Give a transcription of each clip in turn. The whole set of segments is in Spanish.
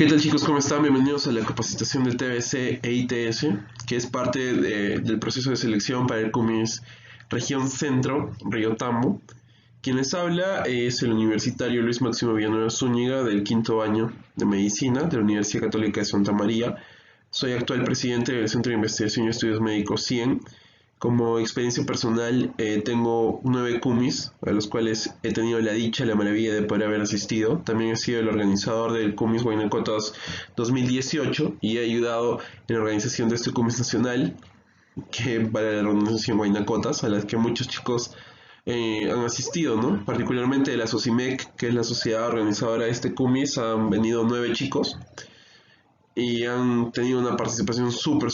¿Qué tal chicos? ¿Cómo están? Bienvenidos a la capacitación de TBC e ITS, que es parte del proceso de selección para el CUMIS Región Centro, Río Tambo. Quien les habla es el universitario Luis Máximo Villanueva Zúñiga del quinto año de Medicina de la Universidad Católica de Santa María. Soy actual presidente del Centro de Investigación y Estudios Médicos CIEN. Como experiencia personal tengo 9 CUMIS, a los cuales he tenido la dicha, la maravilla de poder haber asistido. También he sido el organizador del CUMIS Huayna-Cotas 2018 y he ayudado en la organización de este CUMIS nacional, que para la organización Huayna-Cotas, a las que muchos chicos han asistido, ¿no? Particularmente de la SOCIMEC, que es la sociedad organizadora de este CUMIS, han venido 9 chicos y han tenido una participación súper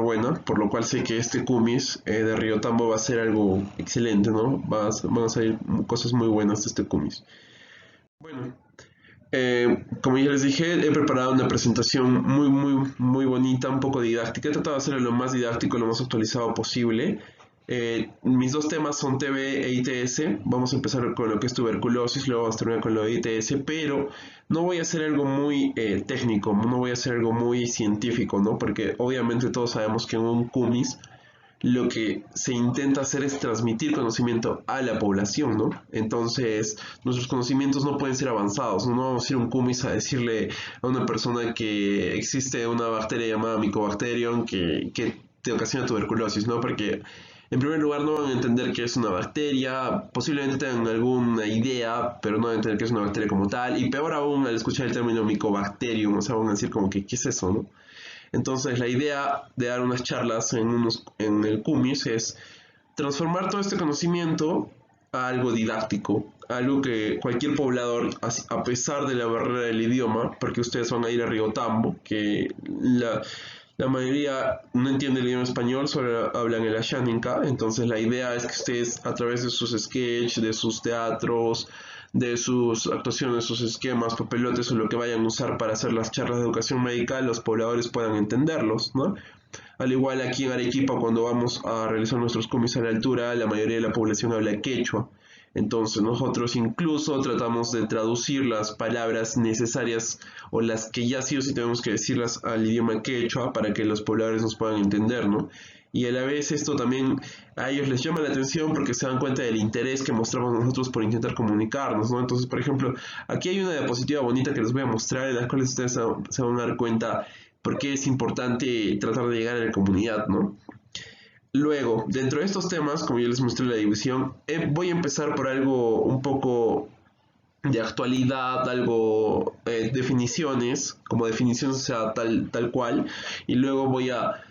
buena, por lo cual sé que este CUMIS de Río Tambo va a ser algo excelente, ¿no? Van a salir cosas muy buenas de este CUMIS. Bueno, como ya les dije, he preparado una presentación muy bonita, un poco didáctica. He tratado de hacerlo lo más didáctico, lo más actualizado posible. Mis dos temas son TB e ITS. Vamos a empezar con lo que es tuberculosis, luego vamos a terminar con lo de ITS, pero no voy a hacer algo muy técnico, no voy a hacer algo muy científico, ¿no? Porque obviamente todos sabemos que en un CUMIS lo que se intenta hacer es transmitir conocimiento a la población, ¿no? Entonces, nuestros conocimientos no pueden ser avanzados, no vamos a ir a un CUMIS a decirle a una persona que existe una bacteria llamada Mycobacterium que te ocasiona tuberculosis, ¿no? Porque en primer lugar no van a entender qué es una bacteria, posiblemente tengan alguna idea, pero no van a entender qué es una bacteria como tal, y peor aún al escuchar el término Mycobacterium, o sea, van a decir como que, ¿qué es eso, no? Entonces la idea de dar unas charlas en el CUMIS es transformar todo este conocimiento a algo didáctico, algo que cualquier poblador, a pesar de la barrera del idioma, porque ustedes van a ir a Río Tambo, que la mayoría no entiende el idioma español, solo hablan el Ashaninka, entonces la idea es que ustedes a través de sus sketches, de sus teatros, de sus actuaciones, sus esquemas, papelotes o lo que vayan a usar para hacer las charlas de educación médica, los pobladores puedan entenderlos, ¿no? Al igual aquí en Arequipa, cuando vamos a realizar nuestros CUMIS a la altura, la mayoría de la población habla quechua. Entonces nosotros incluso tratamos de traducir las palabras necesarias o las que ya sí o sí tenemos que decirlas al idioma quechua para que los pobladores nos puedan entender, ¿no? Y a la vez esto también a ellos les llama la atención porque se dan cuenta del interés que mostramos nosotros por intentar comunicarnos, ¿no? Entonces, por ejemplo, aquí hay una diapositiva bonita que les voy a mostrar, en las cuales ustedes se van a dar cuenta por qué es importante tratar de llegar a la comunidad, ¿no? Luego, dentro de estos temas, como ya les mostré la división, voy a empezar por algo un poco de actualidad, algo definiciones, como definiciones, o sea, tal cual, y luego voy a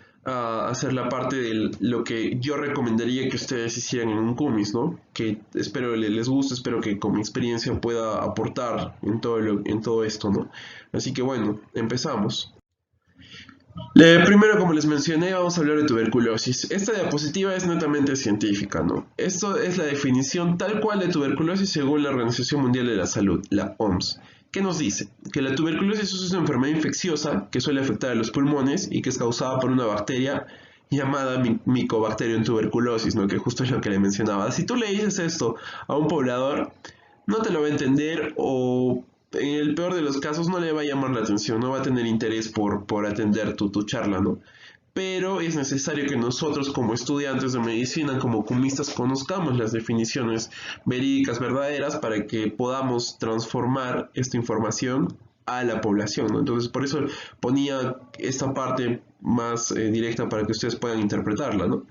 hacer la parte de lo que yo recomendaría que ustedes hicieran en un CUMIS, ¿no? Que espero les guste, espero que con mi experiencia pueda aportar en todo esto, ¿no? Así que bueno, empezamos. Primero, como les mencioné, vamos a hablar de tuberculosis. Esta diapositiva es netamente científica, ¿no? Esto es la definición tal cual de tuberculosis según la Organización Mundial de la Salud, la OMS. ¿Qué nos dice? Que la tuberculosis es una enfermedad infecciosa que suele afectar a los pulmones y que es causada por una bacteria llamada Mycobacterium tuberculosis, ¿no? Que justo es lo que le mencionaba. Si tú le dices esto a un poblador, no te lo va a entender o en el peor de los casos no le va a llamar la atención, no va a tener interés por atender tu charla, ¿no? Pero es necesario que nosotros como estudiantes de medicina, como cumistas, conozcamos las definiciones verídicas, verdaderas, para que podamos transformar esta información a la población, ¿no? Entonces por eso ponía esta parte más directa para que ustedes puedan interpretarla, ¿no?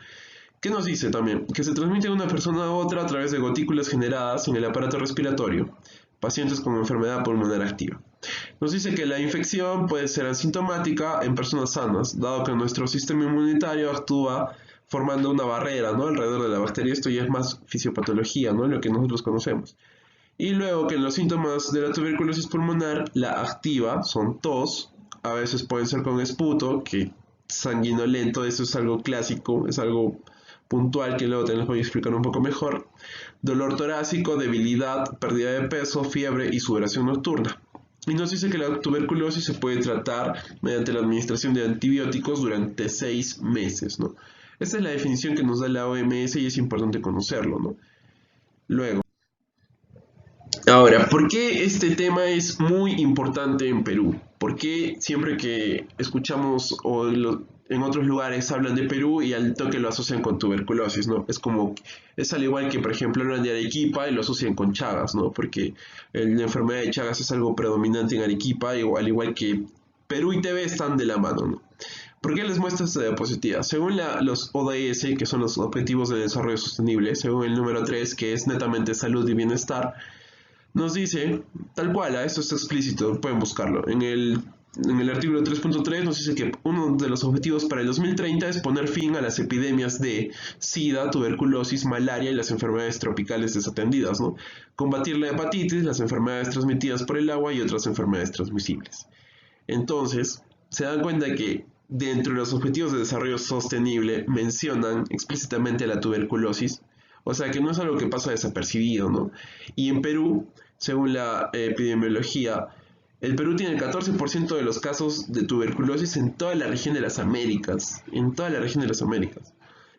¿Qué nos dice también? Que se transmite de una persona a otra a través de gotículas generadas en el aparato respiratorio, pacientes con enfermedad pulmonar activa. Nos dice que la infección puede ser asintomática en personas sanas, dado que nuestro sistema inmunitario actúa formando una barrera, ¿no? Alrededor de la bacteria. Esto ya es más fisiopatología, ¿no? Lo que nosotros conocemos. Y luego que en los síntomas de la tuberculosis pulmonar, la activa son tos, a veces pueden ser con esputo, que sanguinolento, eso es algo clásico, es algo puntual que luego te les voy a explicar un poco mejor. Dolor torácico, debilidad, pérdida de peso, fiebre y sudoración nocturna. Y nos dice que la tuberculosis se puede tratar mediante la administración de antibióticos durante 6 meses, ¿no? Esta es la definición que nos da la OMS y es importante conocerlo, ¿no? Luego, ahora, ¿Por qué este tema es muy importante en Perú? ¿Por qué siempre que escuchamos en otros lugares hablan de Perú y al toque lo asocian con tuberculosis, ¿no? Es al igual que, por ejemplo, hablan de Arequipa y lo asocian con Chagas, ¿no? Porque la enfermedad de Chagas es algo predominante en Arequipa, y al igual que Perú y TB están de la mano, ¿no? ¿Por qué les muestro esta diapositiva? Según los ODS, que son los Objetivos de Desarrollo Sostenible, según el número 3, que es netamente salud y bienestar, nos dice, tal cual, esto está explícito, pueden buscarlo. En el artículo 3.3 nos dice que uno de los objetivos para el 2030 es poner fin a las epidemias de SIDA, tuberculosis, malaria y las enfermedades tropicales desatendidas, ¿no? Combatir la hepatitis, las enfermedades transmitidas por el agua y otras enfermedades transmisibles. Entonces, se dan cuenta que dentro de los objetivos de desarrollo sostenible mencionan explícitamente la tuberculosis. O sea que no es algo que pasa desapercibido, ¿no? Y en Perú, según la epidemiología, el Perú tiene el 14% de los casos de tuberculosis en toda la región de las Américas. En toda la región de las Américas.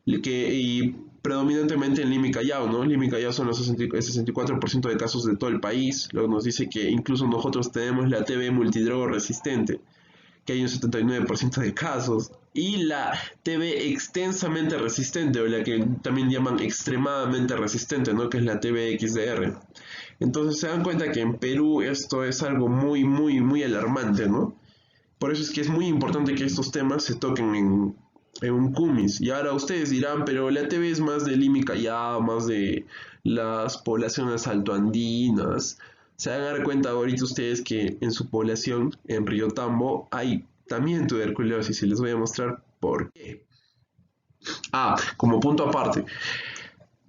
Y predominantemente en Lima y Callao, ¿no? Lima y Callao son el 64% de casos de todo el país. Luego nos dice que incluso nosotros tenemos la TB multidrogo resistente, que hay un 79% de casos, y la TB extensamente resistente, o la que también llaman extremadamente resistente, ¿no? Que es la TB XDR. Entonces se dan cuenta que en Perú esto es algo muy, muy, muy alarmante, ¿no? Por eso es que es muy importante que estos temas se toquen en un CUMIS. Y ahora ustedes dirán, pero la TB es más de Lima y Callao, más de las poblaciones altoandinas. Se van a dar cuenta ahorita ustedes que en su población, en Río Tambo, hay también tuberculosis, y les voy a mostrar por qué. Como punto aparte,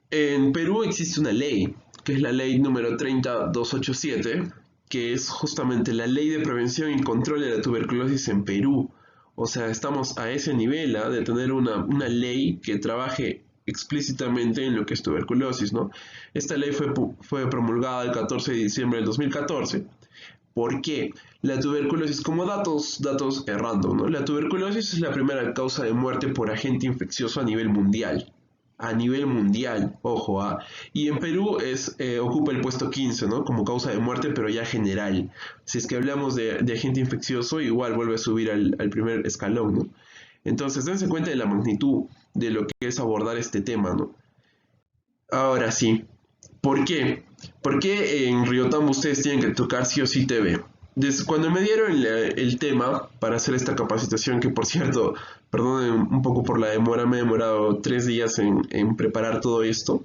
en Perú existe una ley, que es la ley número 30287, que es justamente la ley de prevención y control de la tuberculosis en Perú. O sea, estamos a ese nivel, de tener una ley que trabaje explícitamente en lo que es tuberculosis, ¿no? Esta ley fue promulgada el 14 de diciembre del 2014. ¿Por qué? La tuberculosis, como datos random, ¿no? La tuberculosis es la primera causa de muerte por agente infeccioso a nivel mundial. A nivel mundial, ojo, y en Perú ocupa el puesto 15, ¿no? Como causa de muerte, pero ya general. Si es que hablamos de agente infeccioso, igual vuelve a subir al primer escalón, ¿no? Entonces, dense cuenta de la magnitud de lo que es abordar este tema, ¿no? Ahora sí, ¿por qué? ¿Por qué en Río Tambo ustedes tienen que tocar sí o sí TB? Desde cuando me dieron el tema para hacer esta capacitación, que por cierto, perdonen un poco por la demora, me he demorado 3 días en preparar todo esto.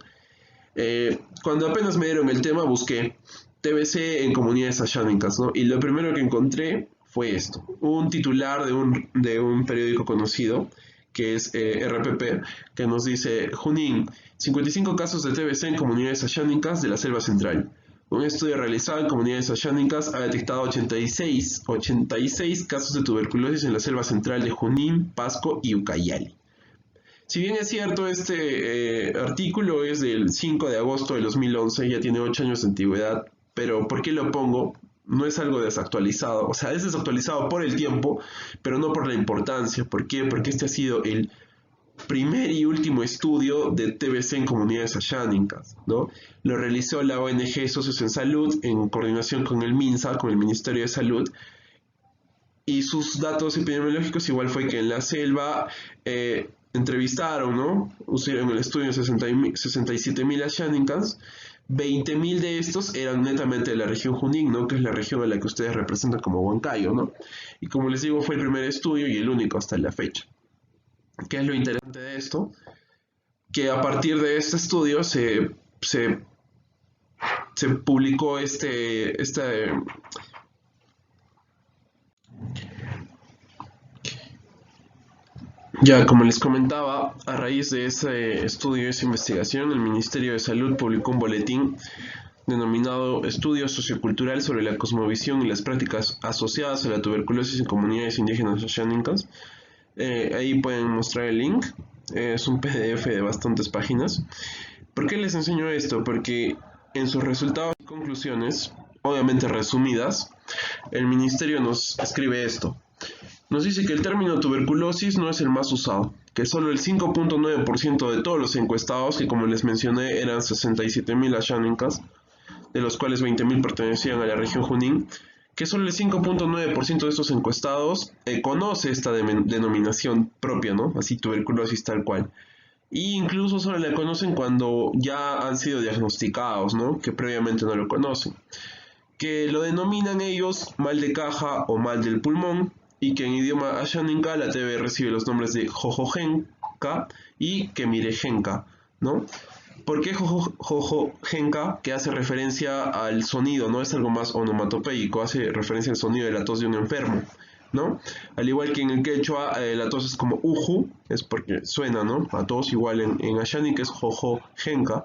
Cuando apenas me dieron el tema, busqué TBC en comunidades ayánicas, ¿no? Y lo primero que encontré fue esto, un titular de un periódico conocido, que es RPP, que nos dice: Junín, 55 casos de TBC en comunidades ayánicas de la selva central. Un estudio realizado en comunidades ayánicas ha detectado 86 casos de tuberculosis en la selva central de Junín, Pasco y Ucayali. Si bien es cierto, este artículo es del 5 de agosto de 2011, ya tiene 8 años de antigüedad, pero ¿por qué lo pongo? No es algo desactualizado, o sea, es desactualizado por el tiempo, pero no por la importancia. ¿Por qué? Porque este ha sido el primer y último estudio de TBC en comunidades ayánicas, ¿no? Lo realizó la ONG Socios en Salud en coordinación con el MINSA, con el Ministerio de Salud, y sus datos epidemiológicos igual fue que en la selva entrevistaron, ¿no? Hicieron el estudio en 67.000 ayánicas. 20.000 de estos eran netamente de la región Junín, ¿no? Que es la región a la que ustedes representan como Huancayo, ¿no? Y como les digo, fue el primer estudio y el único hasta la fecha. ¿Qué es lo interesante de esto? Que a partir de este estudio se publicó Ya, como les comentaba, a raíz de ese estudio, esa investigación, el Ministerio de Salud publicó un boletín denominado Estudio Sociocultural sobre la cosmovisión y las prácticas asociadas a la tuberculosis en comunidades indígenas ayánicas. Ahí pueden mostrar el link, es un PDF de bastantes páginas. ¿Por qué les enseño esto? Porque en sus resultados y conclusiones, obviamente resumidas, el Ministerio nos escribe esto. Nos dice que el término tuberculosis no es el más usado, que solo el 5.9% de todos los encuestados, que como les mencioné eran 67.000 ayánicas, de los cuales 20.000 pertenecían a la región Junín, que solo el 5.9% de estos encuestados conoce esta denominación propia, ¿no? Así tuberculosis tal cual. Y incluso solo la conocen cuando ya han sido diagnosticados, ¿no? Que previamente no lo conocen. Que lo denominan ellos mal de caja o mal del pulmón, y que en idioma asháninka la TB recibe los nombres de jojojenka y kemirejenka, ¿no? ¿Por qué jojojenka? Que hace referencia al sonido, ¿no? Es algo más onomatopeico, hace referencia al sonido de la tos de un enfermo, ¿no? Al igual que en el quechua, la tos es como uju, es porque suena, ¿no? A tos, igual en asháninka es jojojenka,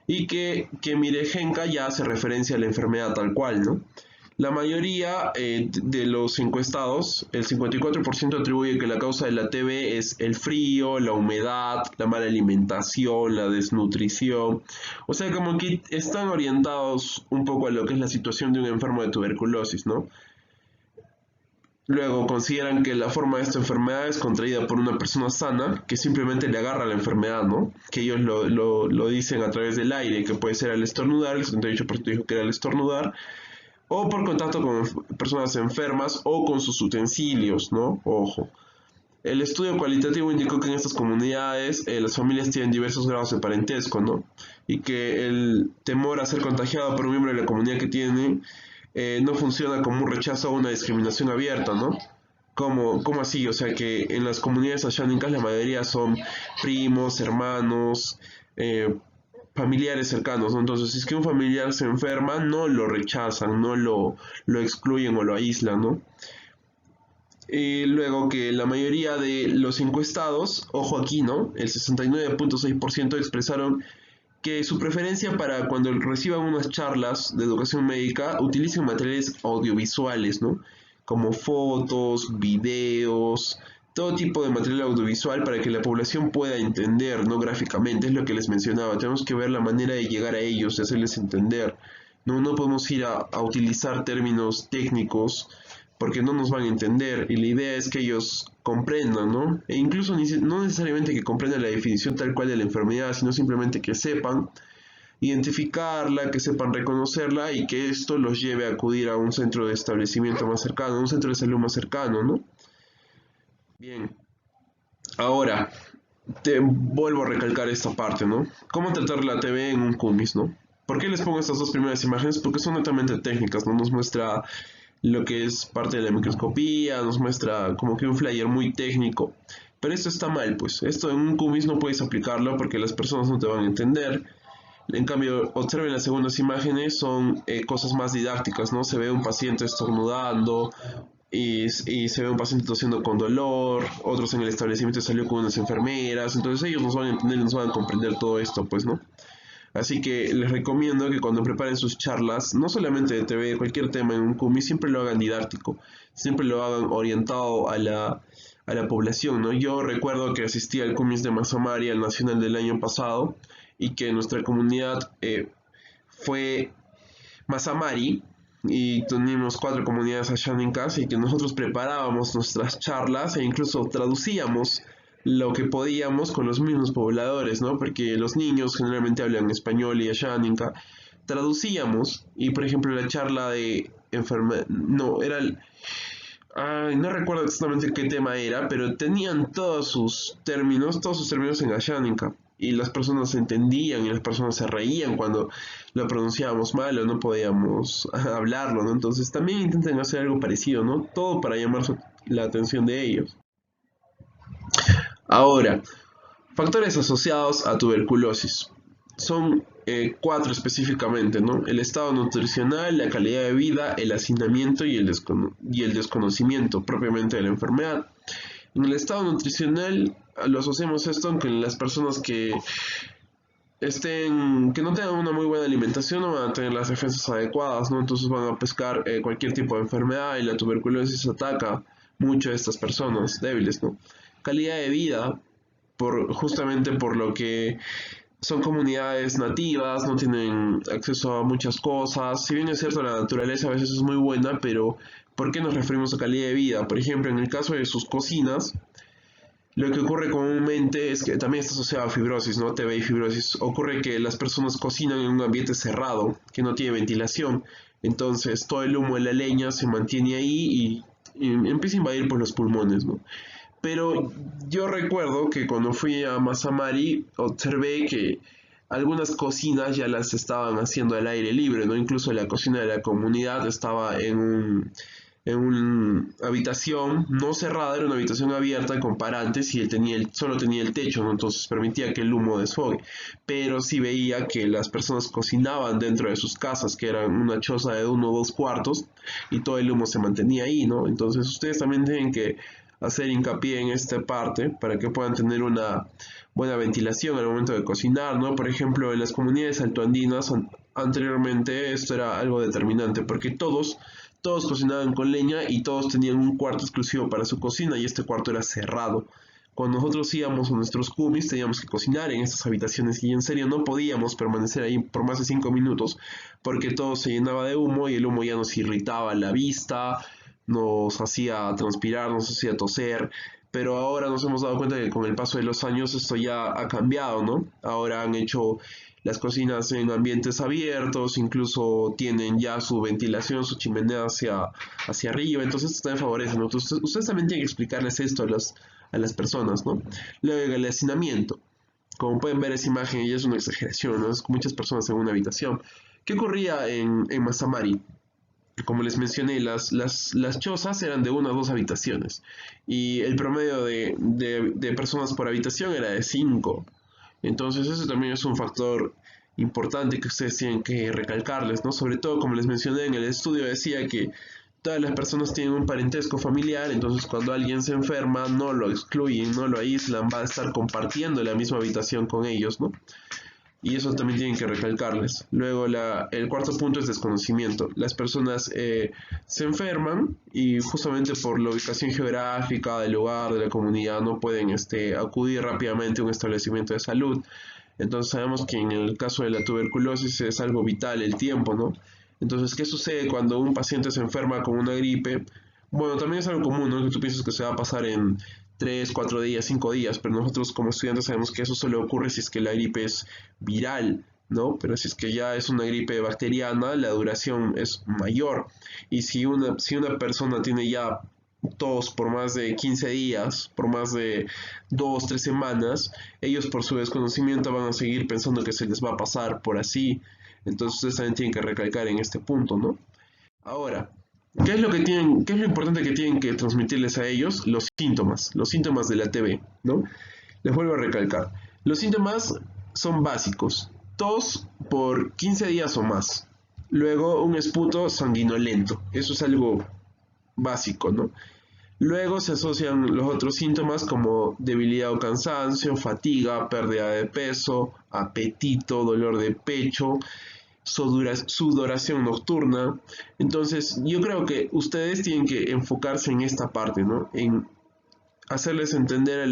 y que kemirejenka ya hace referencia a la enfermedad tal cual, ¿no? La mayoría de los encuestados, el 54% atribuye que la causa de la TB es el frío, la humedad, la mala alimentación, la desnutrición. O sea, como que están orientados un poco a lo que es la situación de un enfermo de tuberculosis, ¿no? Luego consideran que la forma de esta enfermedad es contraída por una persona sana que simplemente le agarra la enfermedad, ¿no? Que ellos lo dicen a través del aire, que puede ser al estornudar, el 78% dijo que era al estornudar, o por contacto con personas enfermas o con sus utensilios, ¿no? Ojo. El estudio cualitativo indicó que en estas comunidades las familias tienen diversos grados de parentesco, ¿no? Y que el temor a ser contagiado por un miembro de la comunidad que tiene no funciona como un rechazo o una discriminación abierta, ¿no? ¿Cómo así? O sea que en las comunidades ashánicas la mayoría son primos, hermanos, familiares cercanos, ¿no? Entonces, si es que un familiar se enferma, no lo rechazan, no lo excluyen o lo aíslan, ¿no? Y luego que la mayoría de los encuestados, ojo aquí, ¿no? El 69.6% expresaron que su preferencia para cuando reciban unas charlas de educación médica utilicen materiales audiovisuales, ¿no? Como fotos, videos, todo tipo de material audiovisual para que la población pueda entender, no gráficamente, es lo que les mencionaba. Tenemos que ver la manera de llegar a ellos, de hacerles entender. No podemos ir a utilizar términos técnicos porque no nos van a entender, y la idea es que ellos comprendan, ¿no? E incluso no necesariamente que comprendan la definición tal cual de la enfermedad, sino simplemente que sepan identificarla, que sepan reconocerla y que esto los lleve a acudir a un centro de establecimiento más cercano, un centro de salud más cercano, ¿no? Bien, ahora te vuelvo a recalcar esta parte, ¿no? ¿Cómo tratar la TB en un CUMIS, ¿no? ¿Por qué les pongo estas dos primeras imágenes? Porque son netamente técnicas, ¿no? Nos muestra lo que es parte de la microscopía, nos muestra como que un flyer muy técnico. Pero esto está mal, pues. Esto en un CUMIS no puedes aplicarlo porque las personas no te van a entender. En cambio, observen las segundas imágenes, son cosas más didácticas, ¿no? Se ve un paciente estornudando y se ve un paciente tosiendo con dolor, otros en el establecimiento salió con unas enfermeras, entonces ellos nos van a entender, nos van a comprender todo esto, pues, ¿no? Así que les recomiendo que cuando preparen sus charlas, no solamente de TV, cualquier tema en un CUMI, siempre lo hagan didáctico, siempre lo hagan orientado a la población, ¿no? Yo recuerdo que asistí al CUMIS de Mazamari, al nacional del año pasado, y que nuestra comunidad fue Mazamari, y teníamos 4 comunidades ashánicas, y que nosotros preparábamos nuestras charlas e incluso traducíamos lo que podíamos con los mismos pobladores, ¿no? Porque los niños generalmente hablan español y ashánica. Traducíamos, y por ejemplo la charla de enfermedad, no, era ay, no recuerdo exactamente qué tema era, pero tenían todos sus términos en ashánica. Y las personas entendían y las personas se reían cuando lo pronunciábamos mal o no podíamos hablarlo, ¿no? Entonces también intenten hacer algo parecido, ¿no? Todo para llamar la atención de ellos. Ahora, factores asociados a tuberculosis. Son 4 específicamente, ¿no? El estado nutricional, la calidad de vida, el hacinamiento y el desconocimiento propiamente de la enfermedad. En el estado nutricional lo asociamos esto con las personas que que no tengan una muy buena alimentación, no van a tener las defensas adecuadas, ¿no? Entonces van a pescar cualquier tipo de enfermedad, y la tuberculosis ataca mucho a estas personas débiles, ¿no? Calidad de vida, justamente por lo que son comunidades nativas, no tienen acceso a muchas cosas. Si bien es cierto, la naturaleza a veces es muy buena, pero ¿por qué nos referimos a calidad de vida? Por ejemplo, en el caso de sus cocinas, Lo que ocurre comúnmente es que también está asociado a fibrosis, ¿no? TB y fibrosis. Ocurre que las personas cocinan en un ambiente cerrado, que no tiene ventilación. Entonces todo el humo de la leña se mantiene ahí y empieza a invadir por los pulmones, ¿no? Pero yo recuerdo que cuando fui a Masamari observé que algunas cocinas ya las estaban haciendo al aire libre, ¿no? Incluso la cocina de la comunidad estaba en una habitación no cerrada, era una habitación abierta con parantes y él solo tenía el techo, ¿no? Entonces permitía que el humo desfogue. Pero sí veía que las personas cocinaban dentro de sus casas, que eran una choza de 1 o 2 cuartos, y todo el humo se mantenía ahí, ¿no? Entonces ustedes también tienen que hacer hincapié en esta parte para que puedan tener una buena ventilación al momento de cocinar, ¿no? Por ejemplo, en las comunidades altoandinas anteriormente esto era algo determinante porque todos cocinaban con leña y todos tenían un cuarto exclusivo para su cocina y este cuarto era cerrado. Cuando nosotros íbamos a nuestros cumis teníamos que cocinar en estas habitaciones y en serio no podíamos permanecer ahí por más de 5 minutos porque todo se llenaba de humo y el humo ya nos irritaba la vista, nos hacía transpirar, nos hacía toser, pero ahora nos hemos dado cuenta que con el paso de los años esto ya ha cambiado, ¿no? Ahora han hecho las cocinas en ambientes abiertos, incluso tienen ya su ventilación, su chimenea hacia arriba, entonces esto también favorece, ¿no? Entonces, ustedes también tienen que explicarles esto a las personas, ¿no? Luego el hacinamiento. Como pueden ver esa imagen, ya es una exageración, ¿no? Es muchas personas en una habitación. ¿Qué ocurría en Masamari? Como les mencioné, las chozas eran de 1 o 2 habitaciones y el promedio de personas por habitación era de 5. Entonces eso también es un factor importante que ustedes tienen que recalcarles, ¿no? Sobre todo, como les mencioné en el estudio, decía que todas las personas tienen un parentesco familiar, entonces cuando alguien se enferma no lo excluyen, no lo aíslan, va a estar compartiendo la misma habitación con ellos, ¿no? Y eso también tienen que recalcarles. Luego, el cuarto punto es desconocimiento. Las personas se enferman y justamente por la ubicación geográfica del lugar, de la comunidad, no pueden acudir rápidamente a un establecimiento de salud. Entonces sabemos que en el caso de la tuberculosis es algo vital el tiempo, ¿no? Entonces, ¿qué sucede cuando un paciente se enferma con una gripe? Bueno, también es algo común, ¿no? Que tú piensas que se va a pasar en 3, 4 días, 5 días, pero nosotros como estudiantes sabemos que eso solo ocurre si es que la gripe es viral, ¿no? Pero si es que ya es una gripe bacteriana, la duración es mayor. Y si una persona tiene ya tos por más de 15 días, por más de 2, 3 semanas, ellos por su desconocimiento van a seguir pensando que se les va a pasar por así. Entonces ustedes también tienen que recalcar en este punto, ¿no? Ahora, qué es lo importante que tienen que transmitirles a ellos? Los síntomas de la TB, ¿no? Les vuelvo a recalcar. Los síntomas son básicos. Tos por 15 días o más. Luego un esputo sanguinolento. Eso es algo básico, ¿no? Luego se asocian los otros síntomas como debilidad o cansancio, fatiga, pérdida de peso, apetito, dolor de pecho, sudoración nocturna. Entonces, yo creo que ustedes tienen que enfocarse en esta parte, ¿no? En hacerles entender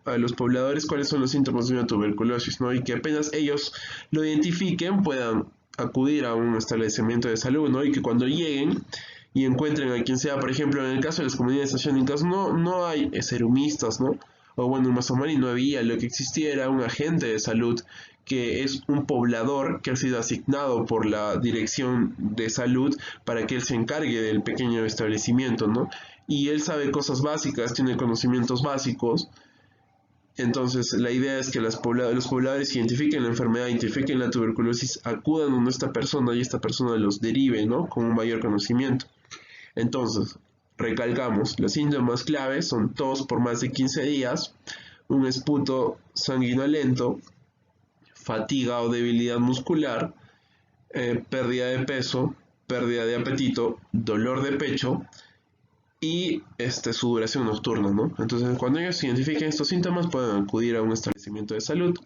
a los pobladores cuáles son los síntomas de una tuberculosis, ¿no? Y que apenas ellos lo identifiquen puedan acudir a un establecimiento de salud, ¿no? Y que cuando lleguen y encuentren a quien sea, por ejemplo, en el caso de las comunidades asiáticas, no hay serumistas, ¿no? O bueno, en Mazamari no había, lo que existía era un agente de salud que es un poblador que ha sido asignado por la dirección de salud para que él se encargue del pequeño establecimiento, ¿no? Y él sabe cosas básicas, tiene conocimientos básicos. Entonces, la idea es que los pobladores identifiquen la enfermedad, identifiquen la tuberculosis, acudan a esta persona y esta persona los derive, ¿no? Con un mayor conocimiento. Entonces, recalcamos, los síntomas claves son tos por más de 15 días, un esputo sanguinolento, fatiga o debilidad muscular, pérdida de peso, pérdida de apetito, dolor de pecho y sudoración nocturna, ¿no? Entonces, cuando ellos identifiquen estos síntomas, pueden acudir a un establecimiento de salud.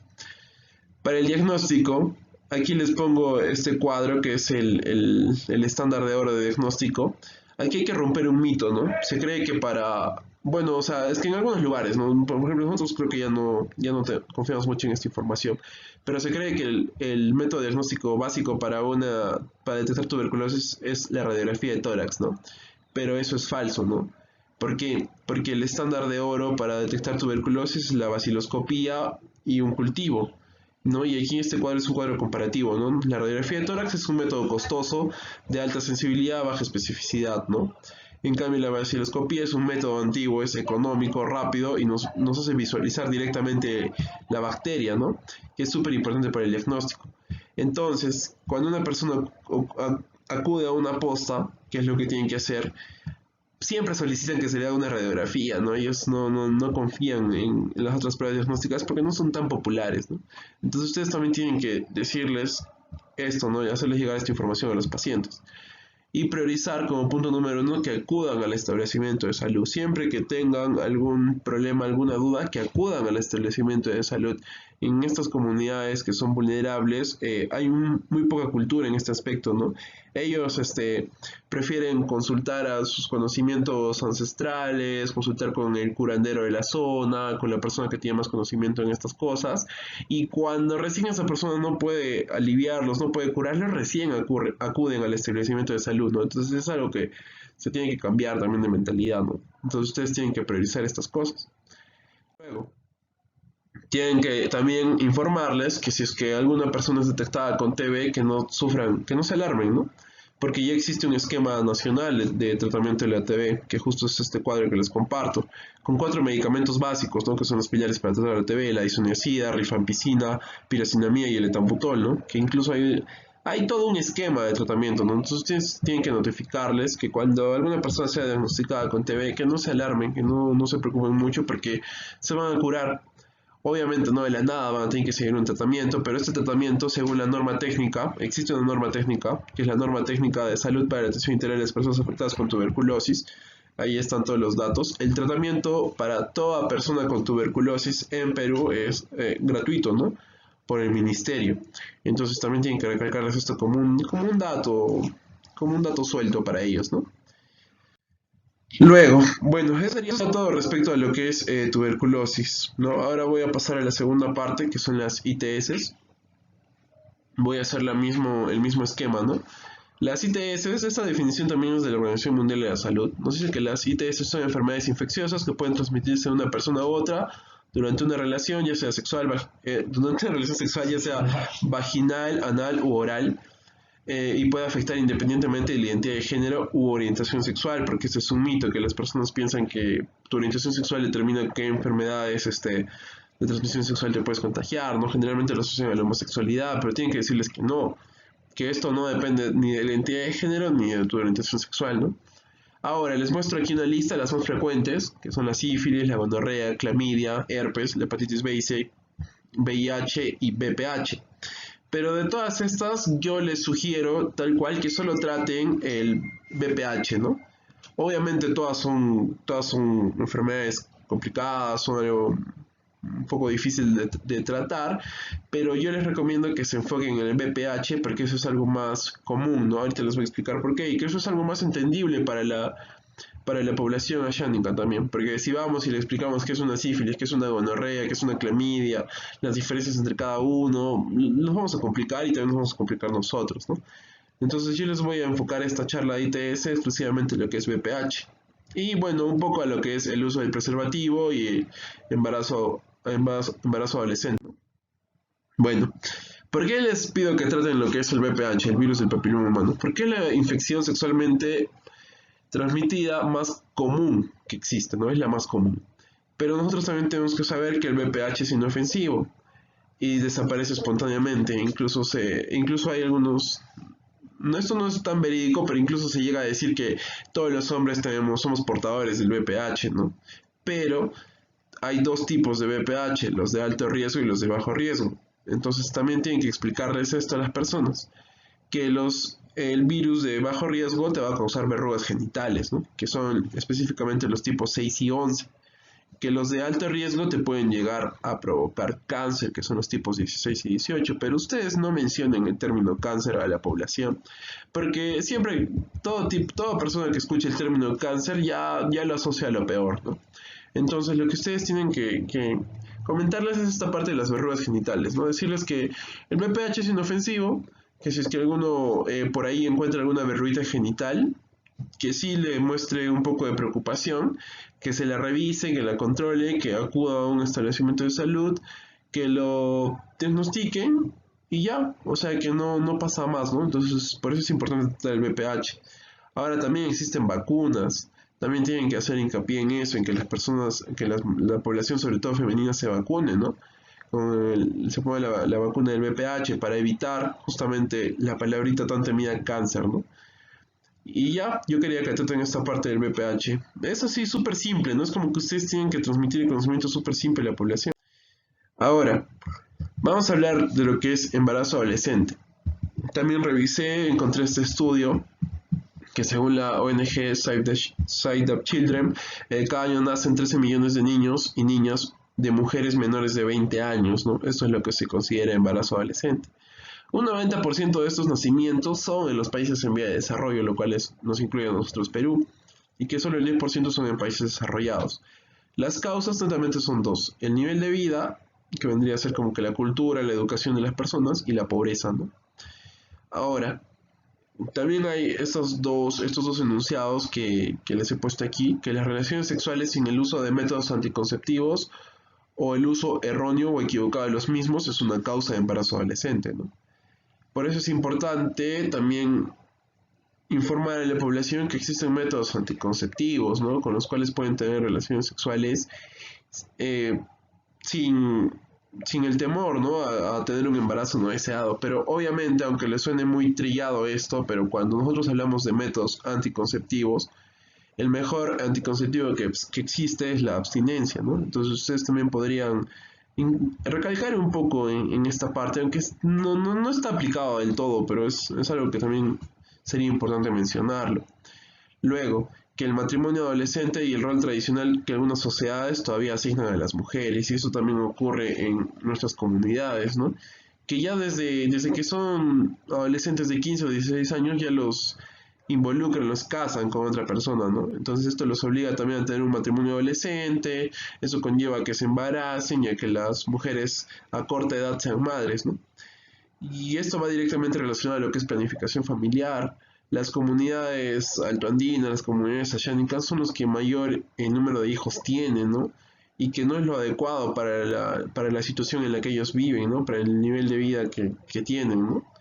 Para el diagnóstico, aquí les pongo este cuadro que es el estándar de oro de diagnóstico. Aquí hay que romper un mito, ¿no? Se cree que bueno, o sea, es que en algunos lugares, ¿no? Por ejemplo, nosotros creo que ya no confiamos mucho en esta información, pero se cree que el método diagnóstico básico para detectar tuberculosis es la radiografía de tórax, ¿no? Pero eso es falso, ¿no? ¿Por qué? porque el estándar de oro para detectar tuberculosis es la baciloscopía y un cultivo, ¿no? Y aquí este cuadro es un cuadro comparativo, ¿no? La radiografía de tórax es un método costoso, de alta sensibilidad, baja especificidad, ¿no? En cambio, la baciloscopía es un método antiguo, es económico, rápido y nos hace visualizar directamente la bacteria, ¿no? Que es súper importante para el diagnóstico. Entonces, cuando una persona acude a una posta, ¿qué es lo que tienen que hacer? Siempre solicitan que se le haga una radiografía, ¿no? Ellos no confían en las otras pruebas diagnósticas porque no son tan populares, ¿no? Entonces ustedes también tienen que decirles esto, ¿no? Y hacerles llegar esta información a los pacientes. Y priorizar como punto número uno que acudan al establecimiento de salud. Siempre que tengan algún problema, alguna duda, que acudan al establecimiento de salud. En estas comunidades que son vulnerables hay muy poca cultura en este aspecto, ¿no? Ellos prefieren consultar a sus conocimientos ancestrales, consultar con el curandero de la zona, con la persona que tiene más conocimiento en estas cosas, y cuando recién esa persona no puede aliviarlos, no puede curarlos, recién acuden al establecimiento de salud, ¿no? Entonces es algo que se tiene que cambiar también de mentalidad, ¿no? Entonces ustedes tienen que priorizar estas cosas. Luego, tienen que también informarles que si es que alguna persona es detectada con TB, que no sufran, que no se alarmen, ¿no? Porque ya existe un esquema nacional de tratamiento de la TB, que justo es este cuadro que les comparto, con 4 medicamentos básicos, ¿no? Que son los pilares para tratar la TB, la isoniazida, rifampicina, piracinamida y el etambutol, ¿no? Que incluso hay todo un esquema de tratamiento, ¿no? Entonces ustedes tienen que notificarles que cuando alguna persona sea diagnosticada con TB, que no se alarmen, que no se preocupen mucho porque se van a curar. Obviamente no de la nada van a tener que seguir un tratamiento, pero este tratamiento, según la norma técnica, existe una norma técnica, que es la norma técnica de salud para la atención integral de las personas afectadas con tuberculosis. Ahí están todos los datos. El tratamiento para toda persona con tuberculosis en Perú es gratuito, ¿no? Por el ministerio. Entonces también tienen que recalcarles esto como un dato suelto para ellos, ¿no? Luego, bueno, eso sería todo respecto a lo que es tuberculosis, ¿no? Ahora voy a pasar a la segunda parte, que son las ITS. Voy a hacer el mismo esquema, ¿no? Las ITS, esta definición también es de la Organización Mundial de la Salud. Nos dice que las ITS son enfermedades infecciosas que pueden transmitirse de una persona a otra durante una relación, ya sea sexual, durante una relación sexual, ya sea vaginal, anal u oral, y puede afectar independientemente de la identidad de género u orientación sexual, porque ese es un mito, que las personas piensan que tu orientación sexual determina qué enfermedades de transmisión sexual te puedes contagiar, ¿no? Generalmente lo asocian a la homosexualidad, pero tienen que decirles que esto no depende ni de la identidad de género ni de tu orientación sexual, ¿no? Ahora, les muestro aquí una lista de las más frecuentes, que son la sífilis, la gonorrea, clamidia, herpes, la hepatitis B y C, VIH y VPH. Pero de todas estas, yo les sugiero tal cual que solo traten el VPH, ¿no? Obviamente todas son enfermedades complicadas, son algo un poco difícil de tratar, pero yo les recomiendo que se enfoquen en el VPH porque eso es algo más común, ¿no? Ahorita les voy a explicar por qué, y que eso es algo más entendible para la población asiática también, porque si vamos y le explicamos qué es una sífilis, qué es una gonorrea, qué es una clamidia, las diferencias entre cada uno, nos vamos a complicar y también nos vamos a complicar nosotros, ¿no? Entonces yo les voy a enfocar esta charla de ITS exclusivamente en lo que es VPH. Y bueno, un poco a lo que es el uso del preservativo y el embarazo adolescente. Bueno, ¿por qué les pido que traten lo que es el VPH, el virus del papiloma humano? Porque es la infección sexualmente transmitida más común que existe, ¿no? Es la más común. Pero nosotros también tenemos que saber que el VPH es inofensivo y desaparece espontáneamente. Incluso hay algunos... No, esto no es tan verídico, pero incluso se llega a decir que todos los hombres somos portadores del VPH, ¿no? Pero hay dos tipos de VPH, los de alto riesgo y los de bajo riesgo. Entonces también tienen que explicarles esto a las personas, que el virus de bajo riesgo te va a causar verrugas genitales, ¿no? Que son específicamente los tipos 6 y 11. Que los de alto riesgo te pueden llegar a provocar cáncer, que son los tipos 16 y 18, pero ustedes no mencionen el término cáncer a la población, porque siempre toda persona que escuche el término cáncer ya lo asocia a lo peor, ¿no? Entonces lo que ustedes tienen que comentarles es esta parte de las verrugas genitales, ¿no? Decirles que el VPH es inofensivo, que si es que alguno por ahí encuentra alguna verruguita genital, que sí le muestre un poco de preocupación, que se la revise, que la controle, que acuda a un establecimiento de salud, que lo diagnostiquen y ya, o sea que no pasa más, ¿no? Entonces, por eso es importante el BPH. Ahora también existen vacunas, también tienen que hacer hincapié en eso, en que las personas, que la población, sobre todo femenina, se vacune, ¿no? Se pone la vacuna del BPH para evitar justamente la palabrita tan temida cáncer, ¿no? Y ya, yo quería que traten esta parte del BPH. Es así, súper simple, no es como que ustedes tienen que transmitir el conocimiento súper simple a la población. Ahora, vamos a hablar de lo que es embarazo adolescente. También revisé, encontré este estudio que según la ONG Save the Children, cada año nacen 13 millones de niños y niñas de mujeres menores de 20 años, ¿no? Esto es lo que se considera embarazo adolescente. Un 90% de estos nacimientos son en los países en vía de desarrollo, lo cual nos incluye a nosotros Perú, y que solo el 10% son en países desarrollados. Las causas netamente son dos: el nivel de vida, que vendría a ser como que la cultura, la educación de las personas, y la pobreza, ¿no? Ahora, también hay estos dos enunciados que les he puesto aquí, que las relaciones sexuales sin el uso de métodos anticonceptivos o el uso erróneo o equivocado de los mismos es una causa de embarazo adolescente, ¿no? Por eso es importante también informar a la población que existen métodos anticonceptivos, ¿no? Con los cuales pueden tener relaciones sexuales eh, sin, sin el temor, ¿no? A tener un embarazo no deseado. Pero obviamente, aunque le suene muy trillado esto, pero cuando nosotros hablamos de métodos anticonceptivos, el mejor anticonceptivo que existe es la abstinencia, ¿no? Entonces ustedes también podrían recalcar un poco en esta parte, aunque no está aplicado del todo, pero es algo que también sería importante mencionarlo. Luego, que el matrimonio adolescente y el rol tradicional que algunas sociedades todavía asignan a las mujeres, y eso también ocurre en nuestras comunidades, ¿no? Que ya desde que son adolescentes de 15 o 16 años ya los involucran, los casan con otra persona, ¿no? Entonces esto los obliga también a tener un matrimonio adolescente, eso conlleva a que se embaracen y a que las mujeres a corta edad sean madres, ¿no? Y esto va directamente relacionado a lo que es planificación familiar. Las comunidades altoandinas, las comunidades ashánicas son los que mayor número de hijos tienen, ¿no? Y que no es lo adecuado para la situación en la que ellos viven, ¿no? Para el nivel de vida que tienen, ¿no?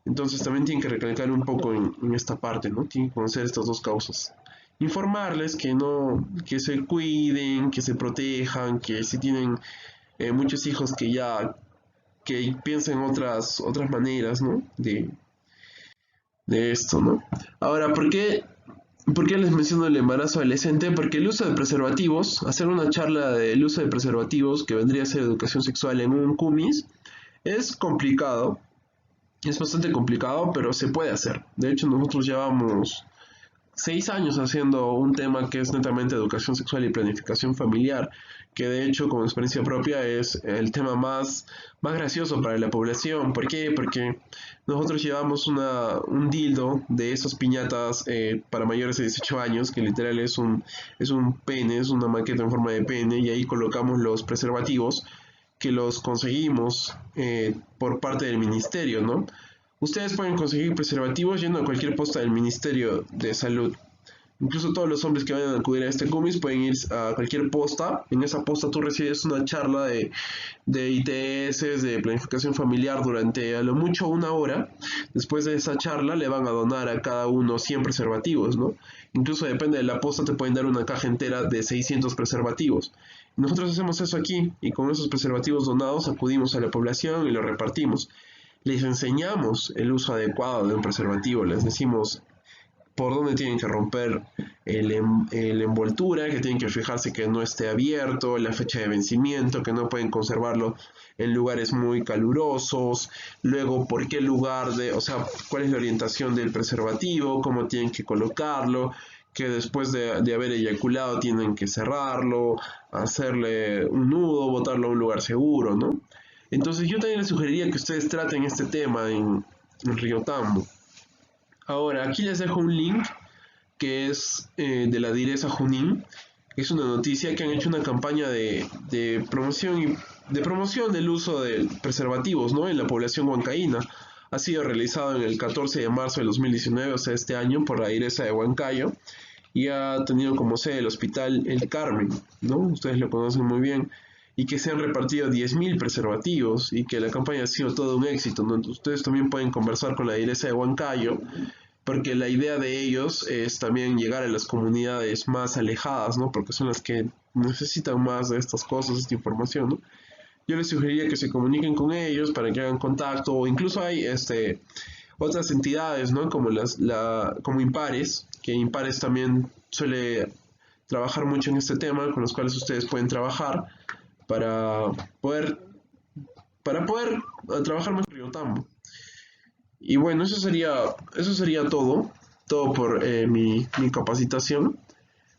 Entonces también tienen que recalcar un poco en esta parte, ¿no? Tienen que conocer estas dos causas. Informarles que no, que se cuiden, que se protejan, que si tienen muchos hijos que piensen otras maneras, ¿no? De esto, ¿no? Ahora, ¿por qué les menciono el embarazo adolescente? Porque el uso de preservativos, hacer una charla del uso de preservativos, que vendría a ser educación sexual en un CUMIS, es complicado, es bastante complicado, pero se puede hacer. De hecho, nosotros llevamos 6 años haciendo un tema que es netamente educación sexual y planificación familiar, que de hecho, como experiencia propia, es el tema más gracioso para la población. ¿Por qué? Porque nosotros llevamos un dildo de esas piñatas para mayores de 18 años, que literal es un pene, es una maqueta en forma de pene, y ahí colocamos los preservativos que los conseguimos por parte del ministerio, ¿no? Ustedes pueden conseguir preservativos yendo a cualquier posta del Ministerio de Salud. Incluso todos los hombres que vayan a acudir a este CUMIS pueden ir a cualquier posta. En esa posta tú recibes una charla de ITS, de planificación familiar, durante a lo mucho 1 hora. Después de esa charla le van a donar a cada uno 100 preservativos, ¿no? Incluso depende de la posta, te pueden dar una caja entera de 600 preservativos. Nosotros hacemos eso aquí y con esos preservativos donados acudimos a la población y los repartimos. Les enseñamos el uso adecuado de un preservativo, les decimos por dónde tienen que romper el envoltura, que tienen que fijarse que no esté abierto, la fecha de vencimiento, que no pueden conservarlo en lugares muy calurosos, luego por qué lugar o sea, cuál es la orientación del preservativo, cómo tienen que colocarlo, que después de haber eyaculado tienen que cerrarlo, hacerle un nudo, botarlo a un lugar seguro, ¿no? Entonces yo también les sugeriría que ustedes traten este tema en Río Tambo. Ahora, aquí les dejo un link que es de la Direza Junín, que es una noticia que han hecho una campaña de promoción del uso de preservativos, ¿no? En la población huancaína. Ha sido realizado en el 14 de marzo de 2019, o sea, este año, por la IRESA de Huancayo, y ha tenido como sede el Hospital El Carmen, ¿no? Ustedes lo conocen muy bien, y que se han repartido 10.000 preservativos y que la campaña ha sido todo un éxito, ¿no? Entonces, ustedes también pueden conversar con la IRESA de Huancayo, porque la idea de ellos es también llegar a las comunidades más alejadas, ¿no? Porque son las que necesitan más de estas cosas, esta información, ¿no? Yo les sugeriría que se comuniquen con ellos para que hagan contacto, o incluso hay otras entidades, ¿no? Como como Impares, que Impares también suele trabajar mucho en este tema, con los cuales ustedes pueden trabajar para poder, para poder trabajar más en Riotambo. Y bueno, eso sería todo por mi capacitación.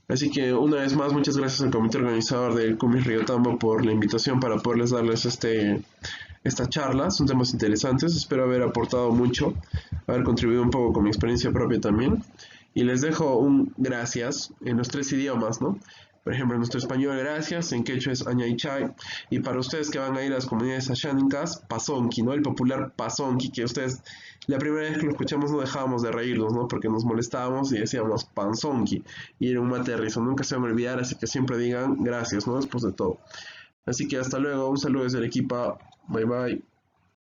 Así que una vez más, muchas gracias al comité organizador del Cumis Riotambo por la invitación para poderles darles esta charla. Son temas interesantes, espero haber aportado mucho, haber contribuido un poco con mi experiencia propia también. Y les dejo un gracias en los 3 idiomas, ¿no? Por ejemplo, en nuestro español, gracias, en quechua es añaychay, y para ustedes que van a ir a las comunidades ashánicas, pasonqui, ¿no? El popular pasonqui, que ustedes, la primera vez que lo escuchamos no dejábamos de reírnos, ¿no? Porque nos molestábamos y decíamos panzonqui, y era un mate de risa, nunca se van a olvidar, así que siempre digan gracias, ¿no? Después de todo. Así que hasta luego, un saludo desde el equipo, bye bye.